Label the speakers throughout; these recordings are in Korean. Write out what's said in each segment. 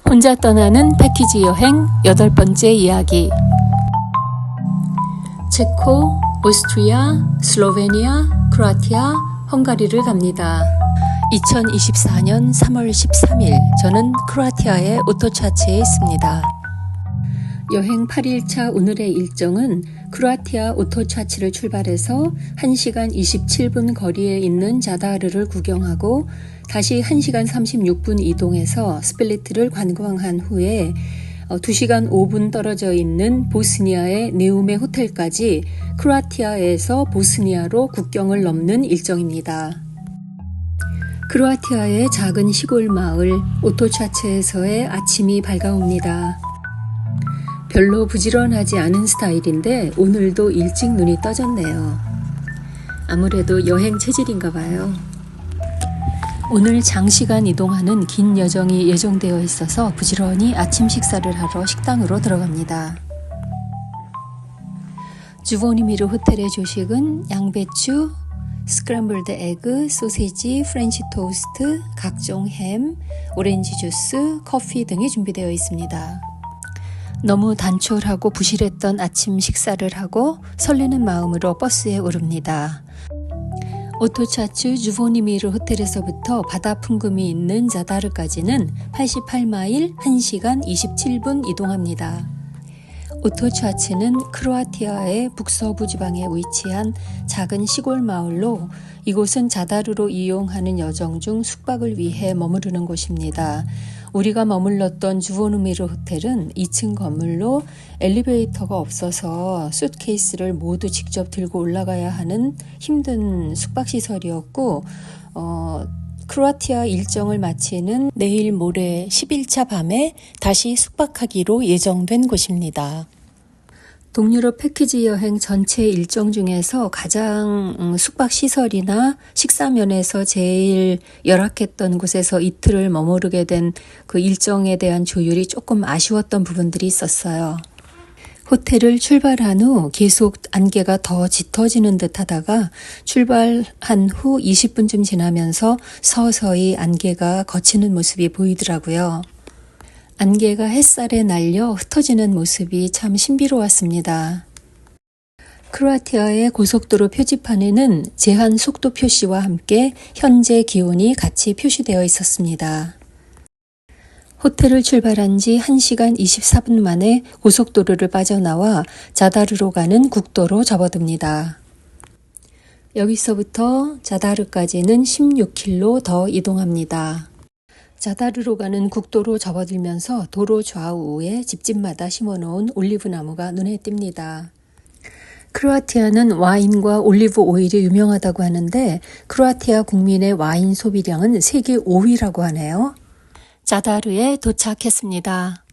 Speaker 1: 혼자 떠나는 패키지 여행 8번째 이야기. 체코, 오스트리아, 슬로베니아, 크로아티아, 헝가리를 갑니다. 2024년 3월 13일 저는 크로아티아의 오토차츠에 있습니다. 여행 8일차 오늘의 일정은 크로아티아 오토차츠를 출발해서 1시간 27분 거리에 있는 자다르를 구경하고 다시 1시간 36분 이동해서 스플리트를 관광한 후에 2시간 5분 떨어져 있는 보스니아의 네우메 호텔까지 크로아티아에서 보스니아로 국경을 넘는 일정입니다. 크로아티아의 작은 시골 마을 오토차츠에서의 아침이 밝아옵니다. 별로 부지런하지 않은 스타일인데 오늘도 일찍 눈이 떠졌네요. 아무래도 여행 체질인가 봐요. 오늘 장시간 이동하는 긴 여정이 예정되어 있어서 부지런히 아침 식사를 하러 식당으로 들어갑니다. 주보니미르 호텔의 조식은 양배추, 스크램블드 에그, 소시지, 프렌치 토스트, 각종 햄, 오렌지 주스, 커피 등이 준비되어 있습니다. 너무 단촐하고 부실했던 아침 식사를 하고 설레는 마음으로 버스에 오릅니다. 오토차츠 주보니미르 호텔에서부터 바다 풍금이 있는 자다르까지는 88마일 1시간 27분 이동합니다. 오토차츠는 크로아티아의 북서부 지방에 위치한 작은 시골 마을로 이곳은 자다르로 이용하는 여정 중 숙박을 위해 머무르는 곳입니다. 우리가 머물렀던 주보니미르 호텔은 2층 건물로 엘리베이터가 없어서 숫케이스를 모두 직접 들고 올라가야 하는 힘든 숙박시설이었고 크로아티아 일정을 마치는 내일 모레 10일차 밤에 다시 숙박하기로 예정된 곳입니다. 동유럽 패키지 여행 전체 일정 중에서 가장 숙박시설이나 식사면에서 제일 열악했던 곳에서 이틀을 머무르게 된 그 일정에 대한 조율이 조금 아쉬웠던 부분들이 있었어요. 호텔을 출발한 후 계속 안개가 더 짙어지는 듯 하다가 출발한 후 20분쯤 지나면서 서서히 안개가 걷히는 모습이 보이더라고요. 안개가 햇살에 날려 흩어지는 모습이 참 신비로웠습니다. 크로아티아의 고속도로 표지판에는 제한 속도 표시와 함께 현재 기온이 같이 표시되어 있었습니다. 호텔을 출발한 지 1시간 24분 만에 고속도로를 빠져나와 자다르로 가는 국도로 접어듭니다. 여기서부터 자다르까지는 16km 더 이동합니다. 자다르로 가는 국도로 접어들면서 도로 좌우에 집집마다 심어놓은 올리브 나무가 눈에 띕니다. 크로아티아는 와인과 올리브 오일이 유명하다고 하는데 크로아티아 국민의 와인 소비량은 세계 5위라고 하네요. 자다르에 도착했습니다.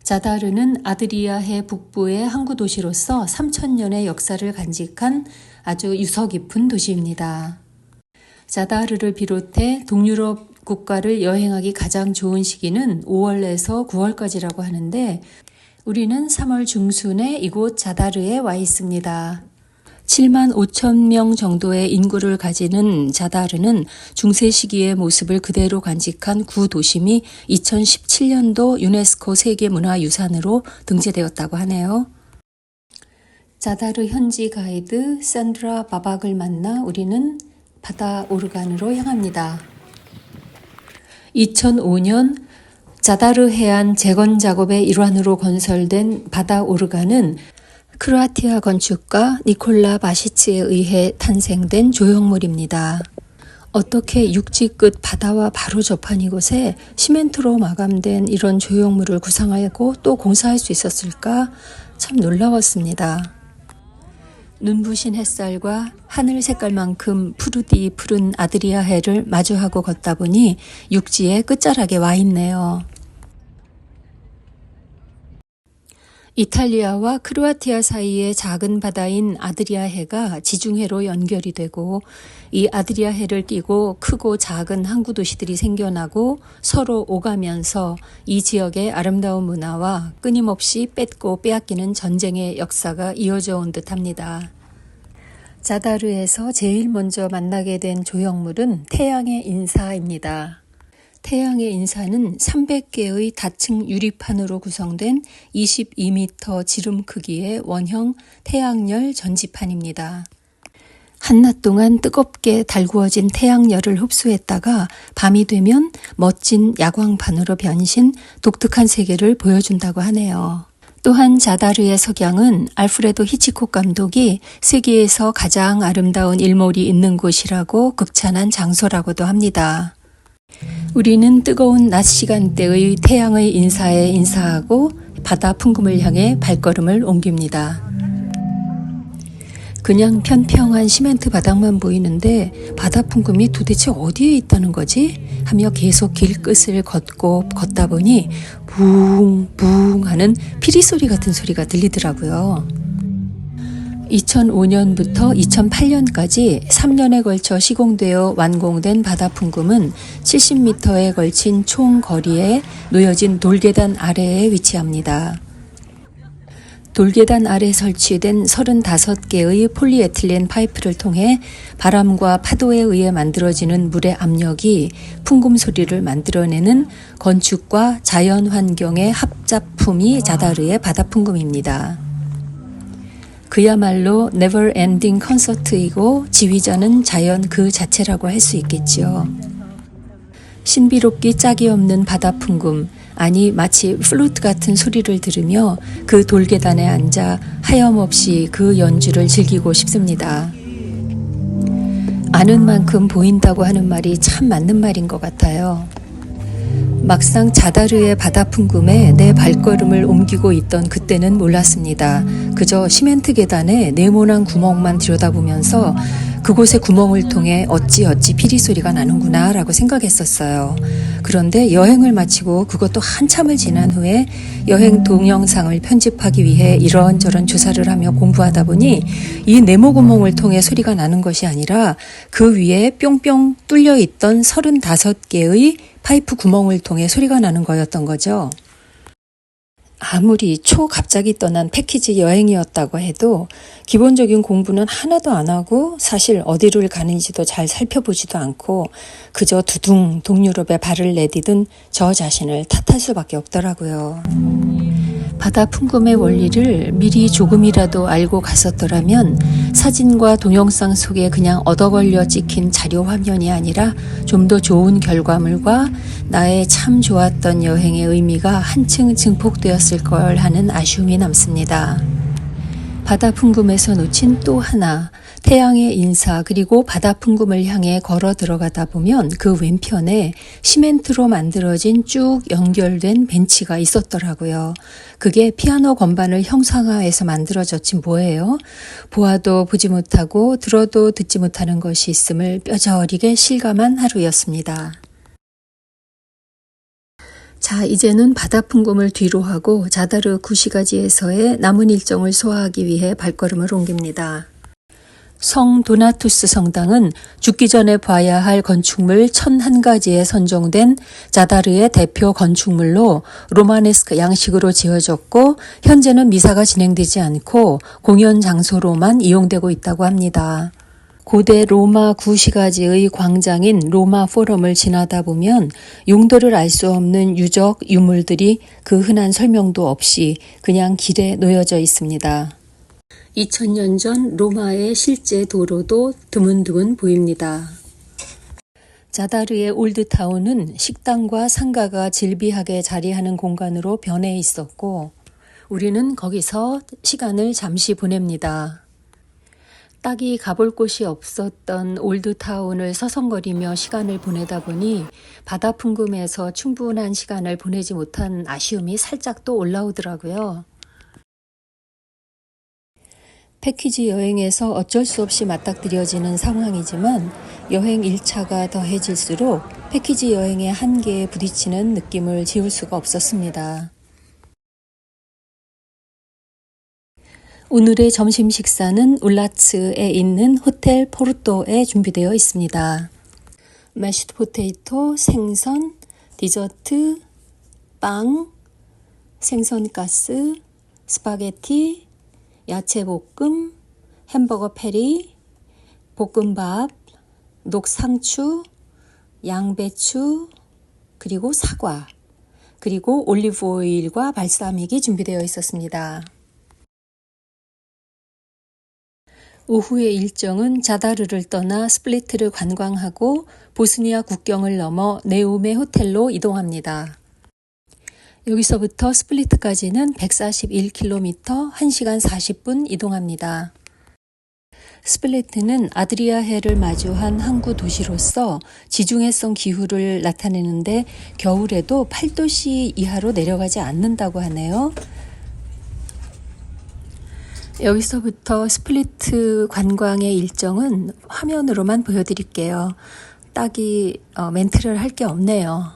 Speaker 1: 자다르는 아드리아해 북부의 항구 도시로서 3000년의 역사를 간직한 아주 유서 깊은 도시입니다. 자다르를 비롯해 동유럽 국가를 여행하기 가장 좋은 시기는 5월에서 9월까지라고 하는데 우리는 3월 중순에 이곳 자다르에 와 있습니다. 7만 5천 명 정도의 인구를 가지는 자다르는 중세 시기의 모습을 그대로 간직한 구도심이 2017년도 유네스코 세계문화유산으로 등재되었다고 하네요. 자다르 현지 가이드 산드라 바박을 만나 우리는 바다 오르간으로 향합니다. 2005년 자다르 해안 재건 작업의 일환으로 건설된 바다 오르간은 크로아티아 건축가 니콜라 바시츠에 의해 탄생된 조형물입니다. 어떻게 육지 끝 바다와 바로 접한 이곳에 시멘트로 마감된 이런 조형물을 구상하고 또 공사할 수 있었을까? 참 놀라웠습니다. 눈부신 햇살과 하늘 색깔만큼 푸르디 푸른 아드리아해를 마주하고 걷다 보니 육지의 끝자락에 와 있네요. 이탈리아와 크로아티아 사이의 작은 바다인 아드리아해가 지중해로 연결이 되고 이 아드리아해를 끼고 크고 작은 항구 도시들이 생겨나고 서로 오가면서 이 지역의 아름다운 문화와 끊임없이 뺏고 빼앗기는 전쟁의 역사가 이어져 온 듯합니다. 자다르에서 제일 먼저 만나게 된 조형물은 태양의 인사입니다. 태양의 인사는 300개의 다층 유리판으로 구성된 22m 지름 크기의 원형 태양열 전지판입니다. 한낮 동안 뜨겁게 달구어진 태양열을 흡수했다가 밤이 되면 멋진 야광판으로 변신, 독특한 세계를 보여준다고 하네요. 또한 자다르의 석양은 알프레도 히치콕 감독이 세계에서 가장 아름다운 일몰이 있는 곳이라고 극찬한 장소라고도 합니다. 우리는 뜨거운 낮 시간대의 태양의 인사에 인사하고 바다 풍금을 향해 발걸음을 옮깁니다. 그냥 평평한 시멘트 바닥만 보이는데 바다 풍금이 도대체 어디에 있다는 거지? 하며 계속 길끝을 걷다 보니 붕붕 하는 피리 소리 같은 소리가 들리더라고요. 2005년부터 2008년까지 3년에 걸쳐 시공되어 완공된 바다 풍금은 70m에 걸친 총 거리에 놓여진 돌계단 아래에 위치합니다. 돌계단 아래 설치된 35개의 폴리에틸렌 파이프를 통해 바람과 파도에 의해 만들어지는 물의 압력이 풍금 소리를 만들어내는 건축과 자연 환경의 합작품이 자다르의 바다 풍금입니다. 그야말로 never ending 콘서트이고 지휘자는 자연 그 자체라고 할 수 있겠지요. 신비롭기 짝이 없는 바다 풍금, 아니 마치 플루트 같은 소리를 들으며 그 돌계단에 앉아 하염없이 그 연주를 즐기고 싶습니다. 아는 만큼 보인다고 하는 말이 참 맞는 말인 것 같아요. 막상 자다르의 바다 풍금에 내 발걸음을 옮기고 있던 그때는 몰랐습니다. 그저 시멘트 계단에 네모난 구멍만 들여다보면서 그곳의 구멍을 통해 어찌어찌 피리 소리가 나는구나 라고 생각했었어요. 그런데 여행을 마치고 그것도 한참을 지난 후에 여행 동영상을 편집하기 위해 이런저런 조사를 하며 공부하다 보니 이 네모 구멍을 통해 소리가 나는 것이 아니라 그 위에 뿅뿅 뚫려 있던 35개의 파이프 구멍을 통해 소리가 나는 거였던 거죠. 아무리 갑자기 떠난 패키지 여행이었다고 해도 기본적인 공부는 하나도 안 하고 사실 어디를 가는지도 잘 살펴보지도 않고 그저 두둥 동유럽에 발을 내디딘 저 자신을 탓할 수밖에 없더라고요. 바다 풍금의 원리를 미리 조금이라도 알고 갔었더라면 사진과 동영상 속에 그냥 얻어걸려 찍힌 자료 화면이 아니라 좀 더 좋은 결과물과 나의 참 좋았던 여행의 의미가 한층 증폭되었을 걸 하는 아쉬움이 남습니다. 바다 풍금에서 놓친 또 하나, 태양의 인사 그리고 바다 풍금을 향해 걸어 들어가다 보면 그 왼편에 시멘트로 만들어진 쭉 연결된 벤치가 있었더라고요. 그게 피아노 건반을 형상화해서 만들어졌지 뭐예요? 보아도 보지 못하고 들어도 듣지 못하는 것이 있음을 뼈저리게 실감한 하루였습니다. 자, 이제는 바다 풍금을 뒤로 하고 자다르 구시가지에서의 남은 일정을 소화하기 위해 발걸음을 옮깁니다. 성 도나투스 성당은 죽기 전에 봐야 할 건축물 1001가지에 선정된 자다르의 대표 건축물로 로마네스크 양식으로 지어졌고 현재는 미사가 진행되지 않고 공연 장소로만 이용되고 있다고 합니다. 고대 로마 구시가지의 광장인 로마 포럼을 지나다 보면 용도를 알 수 없는 유적 유물들이 그 흔한 설명도 없이 그냥 길에 놓여져 있습니다. 2000년 전 로마의 실제 도로도 드문드문 보입니다. 자다르의 올드타운은 식당과 상가가 질비하게 자리하는 공간으로 변해 있었고 우리는 거기서 시간을 잠시 보냅니다. 딱히 가볼 곳이 없었던 올드타운을 서성거리며 시간을 보내다 보니 바다 풍금에서 충분한 시간을 보내지 못한 아쉬움이 살짝 또 올라오더라고요. 패키지 여행에서 어쩔 수 없이 맞닥뜨려지는 상황이지만 여행 1차가 더해질수록 패키지 여행의 한계에 부딪히는 느낌을 지울 수가 없었습니다. 오늘의 점심 식사는 울라츠에 있는 호텔 포르토에 준비되어 있습니다. 매쉬드 포테이토, 생선, 디저트, 빵, 생선가스, 스파게티, 야채볶음, 햄버거 패리, 볶음밥, 녹상추, 양배추, 그리고 사과, 그리고 올리브 오일과 발사믹이 준비되어 있었습니다. 오후의 일정은 자다르를 떠나 스플리트를 관광하고 보스니아 국경을 넘어 네움의 호텔로 이동합니다. 여기서부터 스플리트까지는 141km, 1시간 40분 이동합니다. 스플리트는 아드리아해를 마주한 항구 도시로서 지중해성 기후를 나타내는데 겨울에도 8도씨 이하로 내려가지 않는다고 하네요. 여기서부터 스플리트 관광의 일정은 화면으로만 보여드릴게요. 딱히 멘트를 할 게 없네요.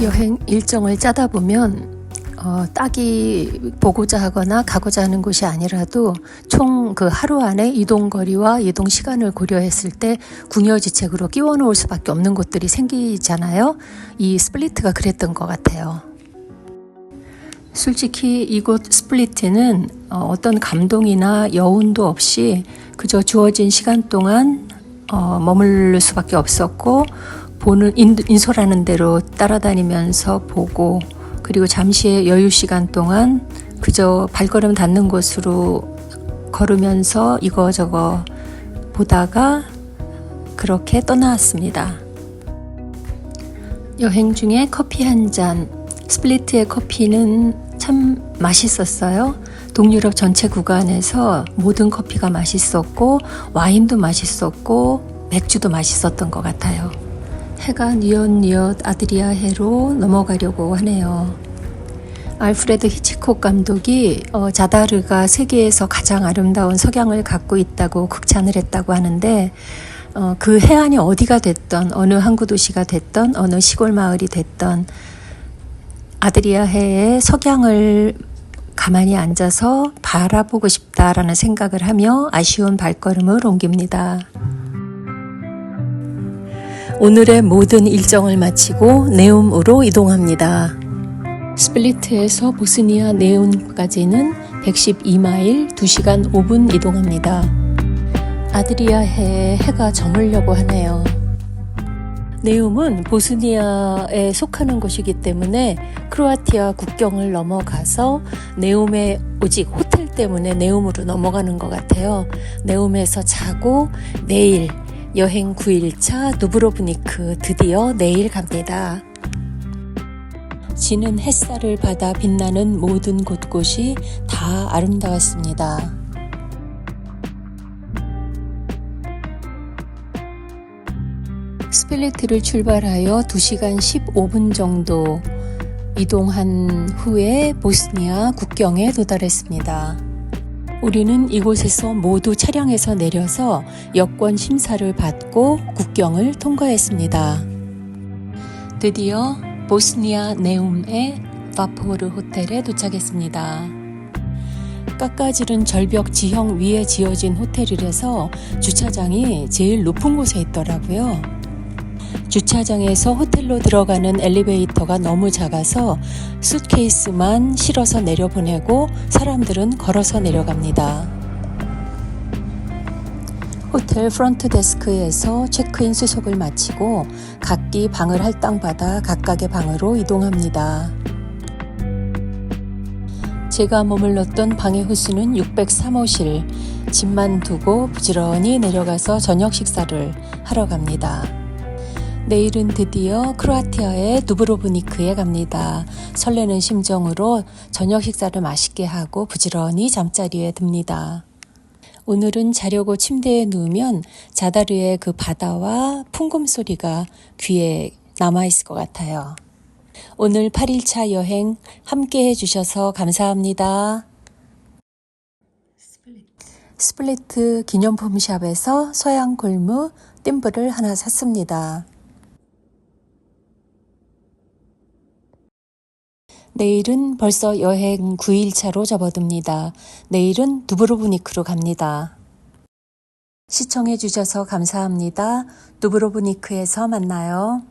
Speaker 1: 여행 일정을 짜다 보면 딱히 보고자 하거나 가고자 하는 곳이 아니라도 총 그 하루 안에 이동 거리와 이동 시간을 고려했을 때 궁여지책으로 끼워 놓을 수밖에 없는 곳들이 생기잖아요. 이 스플리트가 그랬던 것 같아요. 솔직히 이곳 스플리트는 어떤 감동이나 여운도 없이 그저 주어진 시간 동안 머무를 수밖에 없었고, 보는 인솔하는 대로 따라다니면서 보고, 그리고 잠시의 여유 시간 동안 그저 발걸음 닿는 곳으로 걸으면서 이거저거 보다가 그렇게 떠나왔습니다. 여행 중에 커피 한 잔, 스플리트의 커피는 참 맛있었어요. 동유럽 전체 구간에서 모든 커피가 맛있었고, 와인도 맛있었고, 맥주도 맛있었던 것 같아요. 해가 뉘엿뉘엿 아드리아해로 넘어가려고 하네요. 알프레드 히치콕 감독이 자다르가 세계에서 가장 아름다운 석양을 갖고 있다고 극찬을 했다고 하는데, 그 해안이 어디가 됐던, 어느 항구 도시가 됐던, 어느 시골 마을이 됐던 아드리아해의 석양을 가만히 앉아서 바라보고 싶다라는 생각을 하며 아쉬운 발걸음을 옮깁니다. 오늘의 모든 일정을 마치고 네움으로 이동합니다. 스플리트에서 보스니아 네움까지는 112마일 2시간 5분 이동합니다. 아드리아해에 해가 저물려고 하네요. 네움은 보스니아에 속하는 곳이기 때문에 크로아티아 국경을 넘어가서 네움에 오직 호텔 때문에 네움으로 넘어가는 것 같아요. 네움에서 자고 내일 여행 9일차 두브로브니크 드디어 내일 갑니다. 지는 햇살을 받아 빛나는 모든 곳곳이 다 아름다웠습니다. 스플리트를 출발하여 2시간 15분 정도 이동한 후에 보스니아 국경에 도달했습니다. 우리는 이곳에서 모두 차량에서 내려서 여권 심사를 받고 국경을 통과했습니다. 드디어 보스니아 네움의 바포르 호텔에 도착했습니다. 깎아지른 절벽 지형 위에 지어진 호텔이라서 주차장이 제일 높은 곳에 있더라고요. 주차장에서 호텔로 들어가는 엘리베이터가 너무 작아서 숫케이스만 실어서 내려보내고 사람들은 걸어서 내려갑니다. 호텔 프런트 데스크에서 체크인 수속을 마치고 각기 방을 할당받아 각각의 방으로 이동합니다. 제가 머물렀던 방의 호수는 603호실. 짐만 두고 부지런히 내려가서 저녁 식사를 하러 갑니다. 내일은 드디어 크로아티아의 두브로브니크에 갑니다. 설레는 심정으로 저녁 식사를 맛있게 하고 부지런히 잠자리에 듭니다. 오늘은 자려고 침대에 누우면 자다르의 그 바다와 풍금 소리가 귀에 남아있을 것 같아요. 오늘 8일차 여행 함께 해주셔서 감사합니다. 스플리트 기념품 샵에서 서양 골무 띵블을 하나 샀습니다. 내일은 벌써 여행 9일차로 접어듭니다. 내일은 두브로브니크로 갑니다. 시청해 주셔서 감사합니다. 두브로브니크에서 만나요.